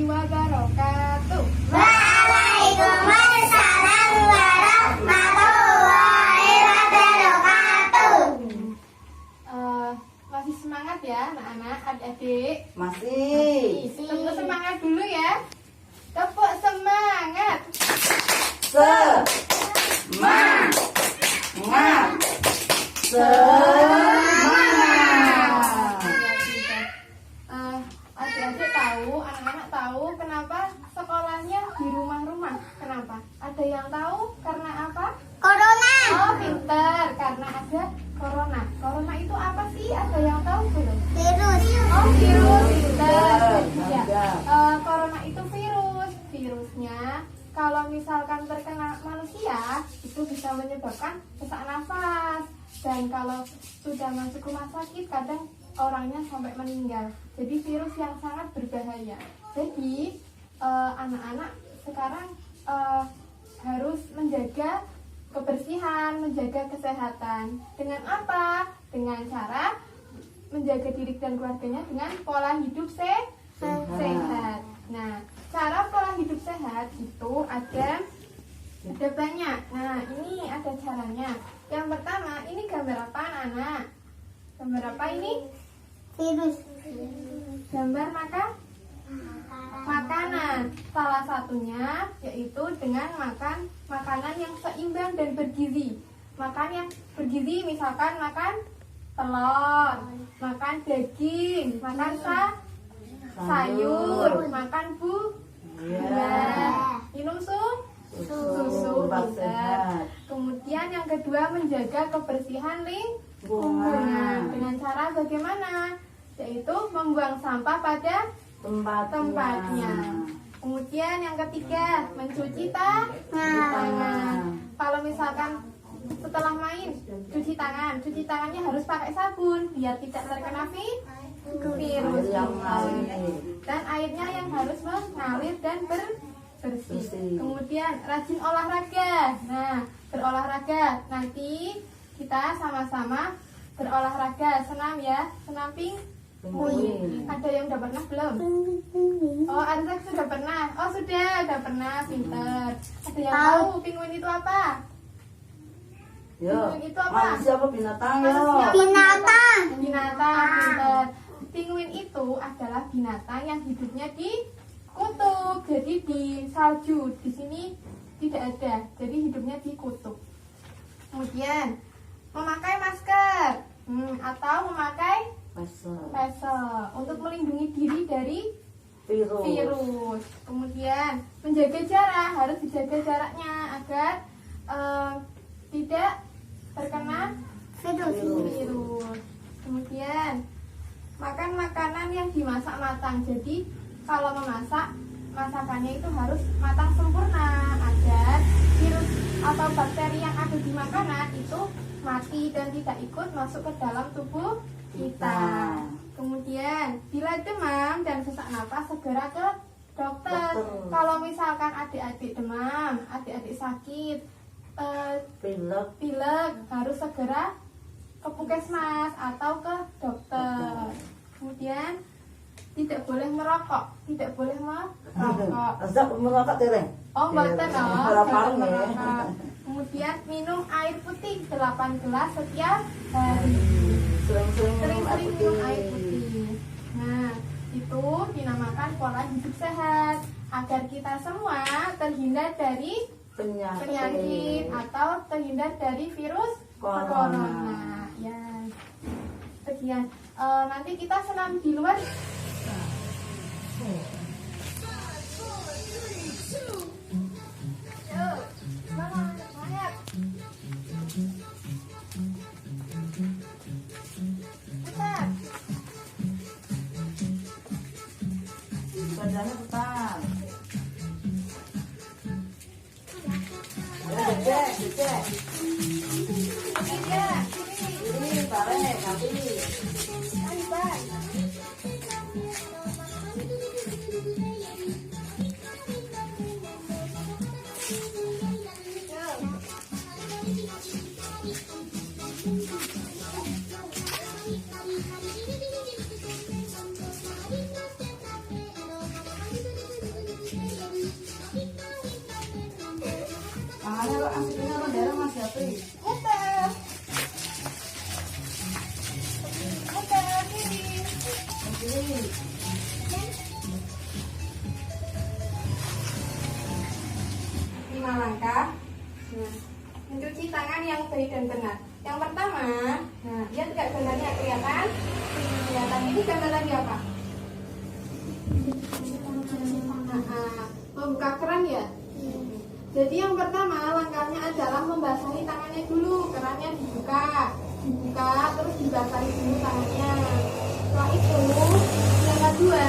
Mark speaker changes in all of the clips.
Speaker 1: Wabarakatuh.
Speaker 2: Waalaikumsalam warahmatullahi wabarakatuh.
Speaker 1: Masih semangat ya anak-anak, adik-adik?
Speaker 2: Masih.
Speaker 1: Tepuk semangat dulu ya. Tepuk semangat.
Speaker 2: Semangat.
Speaker 1: Adik-adik tahu, anak-anak tahu kenapa sekolahnya di rumah-rumah? Kenapa? Ada yang tahu karena apa?
Speaker 2: Corona.
Speaker 1: Oh, pinter, karena ada corona. Corona itu apa sih? Ada yang tahu belum?
Speaker 2: Virus.
Speaker 1: Oh, virus, pinter.
Speaker 2: Ya.
Speaker 1: Corona itu virus. Virusnya kalau misalkan terkena manusia itu bisa menyebabkan sesak nafas. Dan kalau sudah masuk rumah sakit kadang orangnya sampai meninggal. Jadi virus yang sangat berbahaya. Jadi anak-anak sekarang harus menjaga kebersihan, menjaga kesehatan. Dengan apa? Dengan cara menjaga diri dan keluarganya dengan pola hidup sehat. Nah, cara pola hidup sehat itu ada banyak. Nah, ini ada caranya. Yang pertama, ini gambar apa anak-anak? Gambar apa ini?
Speaker 2: Virus.
Speaker 1: Gambar makanan. Salah satunya yaitu dengan makan makanan yang seimbang dan bergizi. Makan yang bergizi misalkan makan telur, makan daging, makan sayur, makan buah, minum susu. Pintar. Kemudian yang kedua menjaga kebersihan lingkungan. Dengan cara bagaimana? Yaitu membuang sampah pada tempatnya. Kemudian yang ketiga mencuci tangan. Kalau misalkan setelah main cuci tangannya harus pakai sabun biar tidak terkena virus. Dan airnya yang harus mengalir dan bersih. Kemudian rajin olahraga. Nah, berolahraga. Nanti kita sama-sama berolahraga, senam ya, senam pinguin. Ada yang udah pernah belum? Oh, Arzak sudah pernah. Oh, sudah pernah, pinter. Ada yang tahu pinguin itu apa? Pinguin itu apa?
Speaker 2: Manusia apa binatang ya?
Speaker 1: Binatang, pinter. Pinguin itu adalah binatang yang hidupnya di kutub, jadi di salju. Di sini tidak ada, jadi hidupnya di kutub. Kemudian memakai masker atau memakai pesel untuk melindungi diri dari virus. Kemudian menjaga jarak, harus dijaga jaraknya agar tidak terkena virus. Kemudian makan makanan yang dimasak matang. Jadi kalau memasak, masakannya itu harus matang sempurna agar virus atau bakteri yang ada di makanan itu mati dan tidak ikut masuk ke dalam tubuh kita. Kemudian bila demam dan sesak napas segera ke dokter. Kalau misalkan adik-adik demam, adik-adik sakit, pilek, harus segera ke puskesmas atau ke dokter. Kemudian tidak boleh merokok.
Speaker 2: Merokok tereng.
Speaker 1: Oh, mboten
Speaker 2: Harapan ya.
Speaker 1: merokok. Kemudian minum air putih 8 gelas setiap hari. Sering-sering minum air putih. Nah, itu dinamakan pola hidup sehat agar kita semua terhindar dari penyakit atau terhindar dari virus corona. Ya. Sekian. Nanti kita senam di luar.
Speaker 2: badannya putar. Ya, cek, cek.
Speaker 1: Iya,
Speaker 2: Ini tarik, tapi.
Speaker 1: bye.
Speaker 2: Tangannya lo aslinya lo daerah masih apa ya?
Speaker 1: Muter. Muter kiri.
Speaker 2: Ini.
Speaker 1: 5 langkah. Nah, mencuci tangan yang baik dan benar. Yang pertama, nah, lihat nggak gambarnya kelihatan? Kelihatan. Ini gambar lagi apa? Membuka keran ya. Jadi yang pertama langkahnya adalah membasahi tangannya dulu, kerannya dibuka, terus dibasahi dulu tangannya. Setelah itu, yang kedua,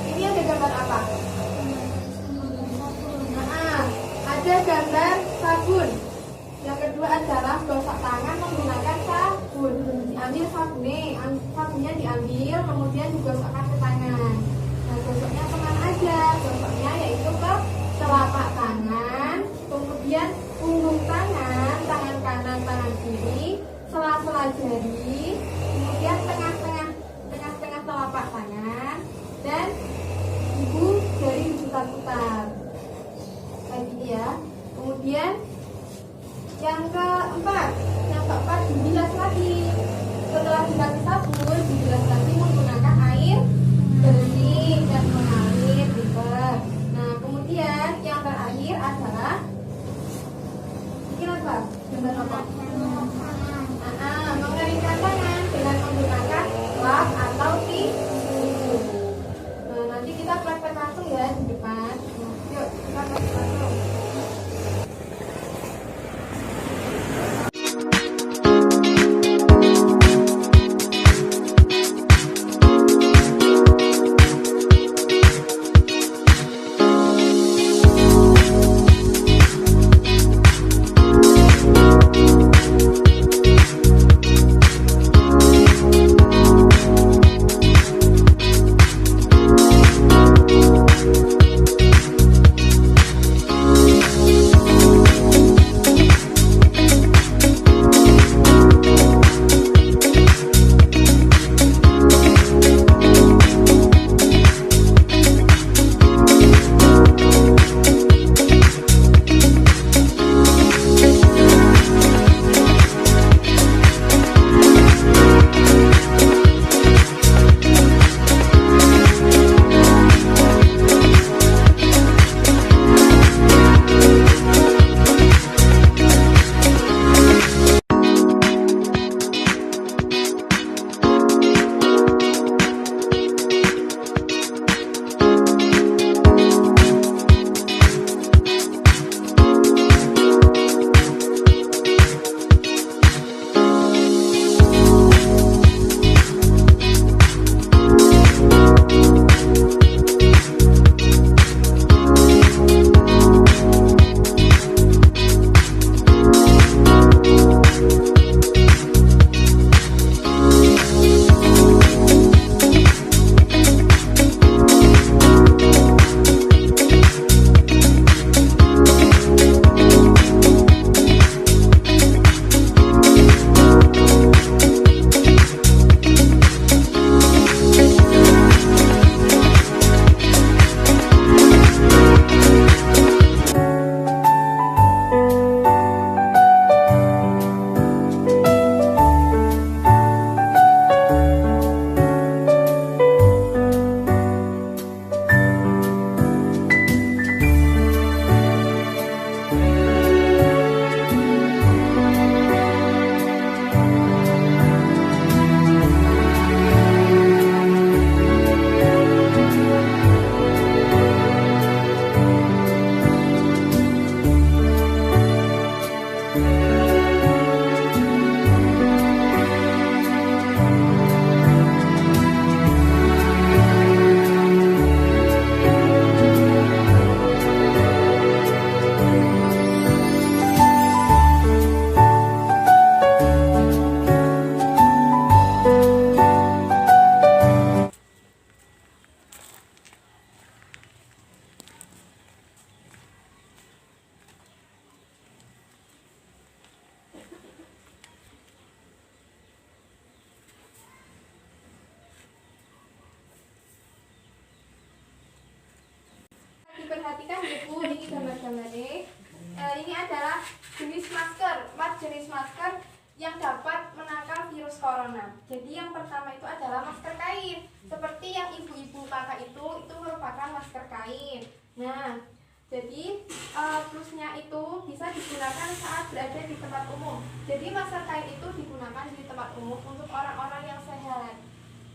Speaker 1: ini ada gambar apa? Ada gambar sabun. Yang kedua adalah gosok tangan menggunakan sabun. Diambil sabunnya diambil, kemudian digosokkan ke tangan. Nah, gosoknya kemana aja? Gosoknya yaitu ke telapak tangan, kemudian punggung tangan, tangan kanan, tangan kiri, sela-sela jari, kemudian tengah-tengah telapak tangan, dan ibu jari diputar-putar. Kayak gini ya. Kemudian yang keempat dibilas lagi. Setelah dikasih sabun, dibilas lagi menggunakan air bersih dan mengalir gitu. Nah, kemudian yang terakhir adalah bikin apa? Gambar apa? Mengeringkan tangan dengan menggunakan lap atau tisu. Nah, nanti kita praktek langsung ya di depan. Nah, yuk kita praktek langsung. Diperhatikan Ibu, ini gambar-gambarnya. Ini adalah jenis masker, 4 jenis masker yang dapat menangkal virus corona. Jadi yang pertama itu adalah masker kain. Seperti yang ibu-ibu pakai itu merupakan masker kain. Nah, jadi plusnya itu bisa digunakan saat berada di tempat umum. Jadi masker kain itu digunakan di tempat umum untuk orang-orang yang sehat.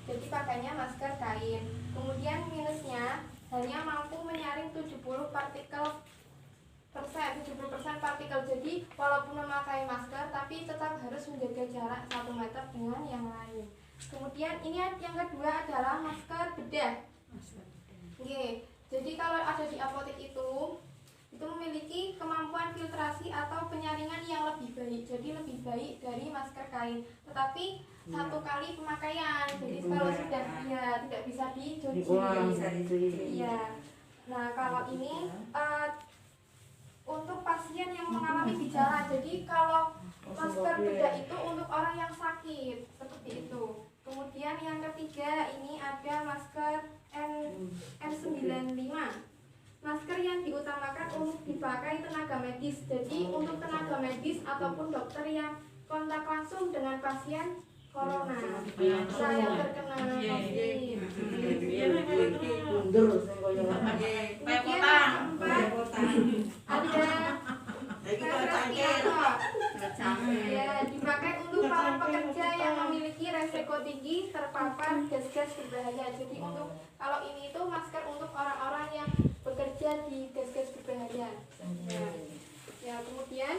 Speaker 1: Jadi pakainya masker kain. Kemudian minusnya hanya mampu menyaring 70% partikel. Jadi walaupun memakai masker tapi tetap harus menjaga jarak 1 meter dengan yang lain. Kemudian ini yang kedua adalah masker bedah. Oke, jadi kalau ada di apotek itu memiliki kemampuan filtrasi atau penyaringan yang lebih baik. Jadi lebih baik dari masker kain. Tetapi 1 kali pemakaian. Jadi kalau sudah tidak bisa dicuci. Iya. Nah, kalau ini untuk pasien yang mengalami gejala. Jadi kalau masker bedah itu untuk orang yang sakit seperti itu. Kemudian yang ketiga ini ada masker N95. Masker yang diutamakan untuk dipakai tenaga medis. Jadi untuk tenaga medis ataupun dokter yang kontak langsung dengan pasien corona, yang terkena COVID. Kemudian yang keempat ada respirator. Ya, dipakai untuk para pekerja yang memiliki resiko tinggi terpapar gas-gas berbahaya. Jadi untuk kalau ini itu masker untuk orang-orang yang bekerja di gas-gas berbahaya. Ya, kemudian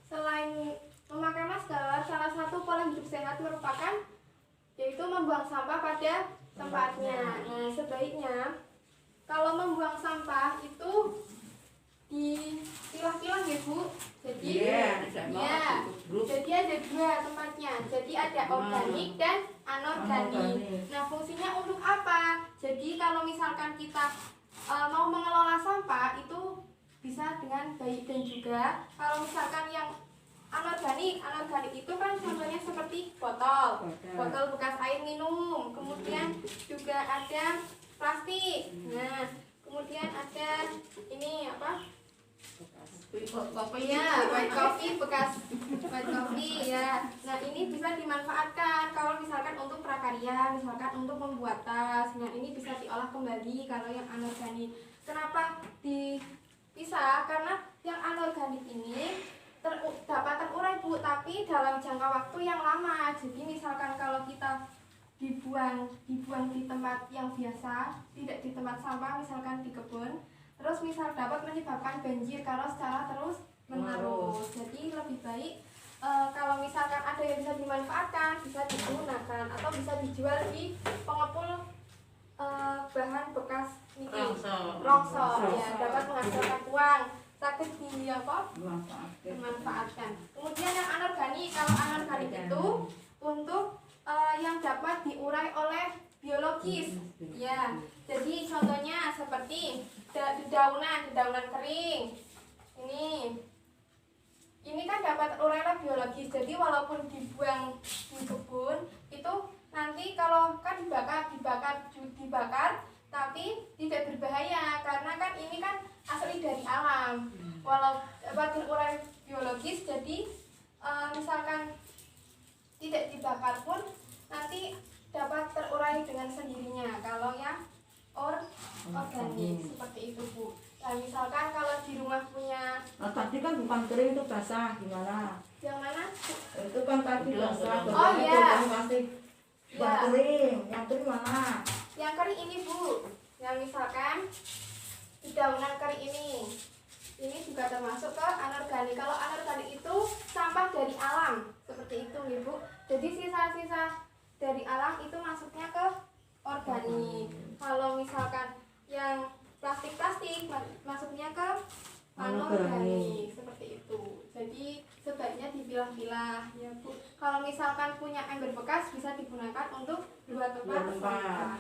Speaker 1: selain memakai masker, salah satu pola hidup sehat merupakan yaitu membuang sampah pada tempatnya. Nah, sebaiknya kalau membuang sampah itu dipilah-pilah ya Bu. Jadi jadi ada 2 tempatnya. Jadi ada organik dan anorganik. Nah, fungsinya untuk apa? Jadi kalau misalkan kita mau mengelola sampah itu bisa dengan baik, dan juga kalau misalkan yang anorganik itu kan contohnya seperti botol bekas air minum, kemudian juga ada plastik. Nah, kemudian ada ini apa? White coffee bekas white coffee ya. Nah, ini bisa dimanfaatkan kalau misalkan untuk prakarya, misalkan untuk membuat tas. Nah, ini bisa diolah kembali kalau yang anorganik. Kenapa dipisah? Karena yang anorganik ini dapat terurai Bu, tapi dalam jangka waktu yang lama. Jadi misalkan kalau kita dibuang di tempat yang biasa, tidak di tempat sampah, misalkan di kebun, terus misal dapat menyebabkan banjir kalau secara terus menerus. Jadi lebih baik kalau misalkan ada yang bisa dimanfaatkan, bisa digunakan atau bisa dijual di pengepul bahan bekas rongsor ya, dapat menghasilkan uang, sakit di apa? Dimanfaatkan. Kemudian yang anorganik, kalau anorganik itu untuk yang dapat diurai oleh biologis ya. Jadi contohnya seperti dedaunan kering. Ini kan dapat urai oleh biologis. Jadi walaupun dibuang di kebun itu nanti kalau kan dibakar tapi tidak berbahaya karena kan ini kan asli dari alam. Walau dapat terurai biologis, jadi misalkan tidak dibakar pun nanti dapat terurai dengan sendirinya kalau yang organik seperti itu Bu. Nah, misalkan kalau di rumah punya
Speaker 2: tadi kan bukan kering, itu basah, gimana?
Speaker 1: Yang mana?
Speaker 2: Itu kan tadi basah.
Speaker 1: Oh iya.
Speaker 2: Yang kering mana?
Speaker 1: Yang kering ini Bu. Yang misalkan dedaunan kering ini juga termasuk ke anorganik. Kalau anorganik itu sampah dari alam seperti itu Ibu. Jadi sisa-sisa dari alam itu masuknya ke organik. Kalau misalkan yang plastik masuknya ke anorganik seperti itu. Jadi sebaiknya dipilah-pilah ya Bu. Kalau misalkan punya ember bekas bisa digunakan untuk 2 tempat sampah.